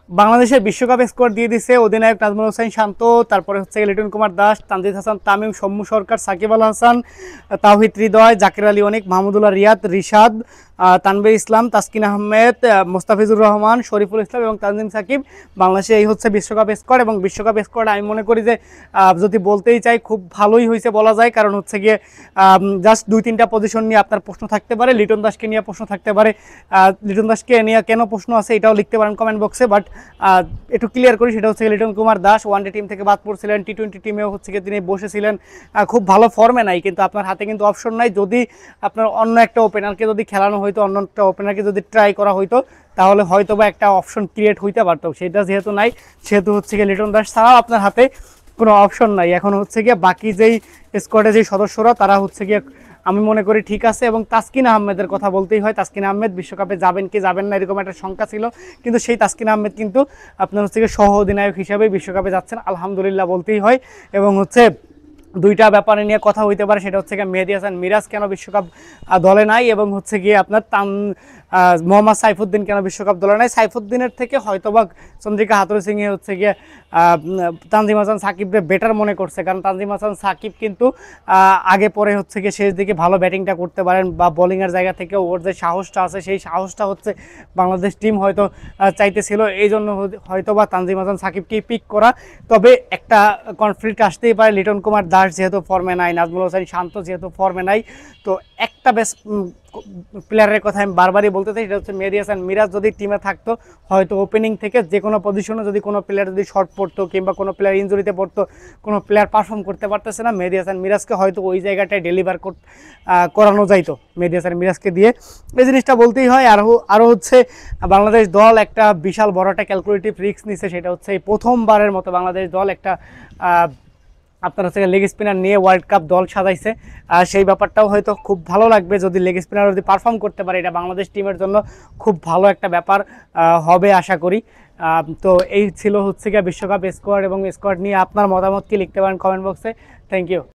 বাংলাদেশের বিশ্বকাপ স্কোয়াড দিয়ে দিছে অধিনায়ক নাজমুল হোসেন শান্ত, তারপরে হচ্ছে লিটন কুমার দাস, তানজিদ হাসান তামিম, সৌম্য সরকার, সাকিব আল হাসান, তাওহিদ হৃদয়, জাকির আলী অনিক, মাহমুদুল্লাহ রিয়াদ, রিশাদ, তানভীর ইসলাম, তাসকিন আহমেদ, মোস্তাফিজুর রহমান, শরীফুল ইসলাম এবং তানজিম সাকিব। বাংলাদেশে এই হচ্ছে বিশ্বকাপ স্কোয়াড। এবং বিশ্বকাপ স্কোয়াড আমি মনে করি যে যদি বলতেই চাই খুব ভালোই হয়েছে বলা যায়, কারণ হচ্ছে গিয়ে জাস্ট 2-3টা পজিশন নিয়ে আপনার প্রশ্ন থাকতে পারে, লিটন দাসকে নিয়ে প্রশ্ন থাকতে পারে, লিটন দাসকে নিয়ে কেন প্রশ্ন আছে এটাও লিখতে পারেন কমেন্ট বক্সে। বাট একটু ক্লিয়ার করি, সেটা হচ্ছে লিটন কুমার দাস ওয়ানডে টিম থেকে বাদ পড়ছিলেন, টি-20 টিমেও হচ্ছে গিয়ে তিনি বসেছিলেন, খুব ভালো ফর্মে নাই, কিন্তু আপনার হাতে কিন্তু অপশন নাই। যদি আপনার অন্য একটা ওপেনারকে যদি খেলানো হয়তো, অন্য একটা ওপেনারকে যদি ট্রাই করা হইতো, তাহলে হয়তো বা একটা অপশন ক্রিয়েট হইতে পারতো। সেটা যেহেতু নাই, সেহেতু হচ্ছে গিয়ে লিটন দাস ছাড়াও আপনার হাতে কোনো অপশন নাই। এখন হচ্ছে গিয়ে বাকি যেই স্কোয়াডে যেই সদস্যরা তারা হচ্ছে গিয়ে আমি মনে করি ঠিক আছে। এবং তাসকিন আহমেদের কথা বলতেই হয়, তাসকিন আহমেদ বিশ্বকাপে যাবেন কি যাবেন না এরকম একটা শঙ্কা ছিল, কিন্তু সেই তাসকিন আহমেদ কিন্তু আপনার হচ্ছে গিয়ে সহ অধিনায়ক হিসেবে বিশ্বকাপে যাচ্ছেন, আলহামদুলিল্লাহ বলতেই হয়। এবং হচ্ছে দুইটা ব্যাপারে নিয়ে কথা হইতে পারে, সেটা হচ্ছে গিয়ে মেহেদী হাসান মিরাজ কেন বিশ্বকাপ দলে নাই, এবং হচ্ছে গিয়ে আপনার মোহাম্মদ সাইফুদ্দিন কেন বিশ্বকাপ দলে নাই। সাইফুদ্দিনের থেকে হয়তোবা চন্দ্রিকা হাথুরু সিংহে হচ্ছে গিয়ে তানজিম হাসান সাকিবকে বেটার মনে করছে, কারণ তানজিম হাসান সাকিব কিন্তু আগে পরে হচ্ছে গিয়ে শেষ দিকে ভালো ব্যাটিংটা করতে পারেন, বা বোলিংয়ের জায়গা থেকে ওর যে সাহসটা আছে সেই সাহসটা হচ্ছে বাংলাদেশ টিম হয়তো চাইতেছিল, এই জন্য হয়তোবা তানজিম হাসান সাকিবকেই পিক করা। তবে একটা কনফ্লিক্ট আসতেই পারে, লিটন কুমার দাস যেহেতু ফর্মে নাই, নাজমুল হোসেন শান্ত যেহেতু ফর্মে নাই, তো একটা বেস্ট প্লেয়ারের কথা আমি বারবারই বলতে চাই, সেটা হচ্ছে মেহেদী হাসান মিরাজ যদি টিমে থাকতো, হয়তো ওপেনিং থেকে যে কোনো পজিশনে যদি কোনো প্লেয়ার যদি শর্ট পড়তো, কিংবা কোনো প্লেয়ার ইনজুরিতে পড়তো, কোনো প্লেয়ার পারফর্ম করতে পারতেছে না, মেহেদী হাসান মিরাজকে হয়তো ওই জায়গাটায় ডেলিভার করানো যাইতো মেহেদী হাসান মিরাজকে দিয়ে। এই জিনিসটা বলতেই হয়। আরও হচ্ছে বাংলাদেশ দল একটা বিশাল বড় একটা ক্যালকুলেটিভ রিস্ক নিছে, সেটা হচ্ছে এই প্রথমবারের মতো বাংলাদেশ দল একটা আপনার হচ্ছে লেগ স্পিনার নিয়ে ওয়ার্ল্ড কাপ দল সাজাইছে। সেই ব্যাপারটাও হয়তো খুব ভালো লাগবে যদি লেগ স্পিনার যদি পারফর্ম করতে পারে, এটা বাংলাদেশ টিমের জন্য খুব ভালো একটা ব্যাপার হবে আশা করি। তো এই ছিল হচ্ছে গিয়ে বিশ্বকাপ স্কোয়াড, এবং স্কোয়াড নিয়ে আপনার মতামত কি লিখতে পারেন কমেন্ট বক্সে। Thank you.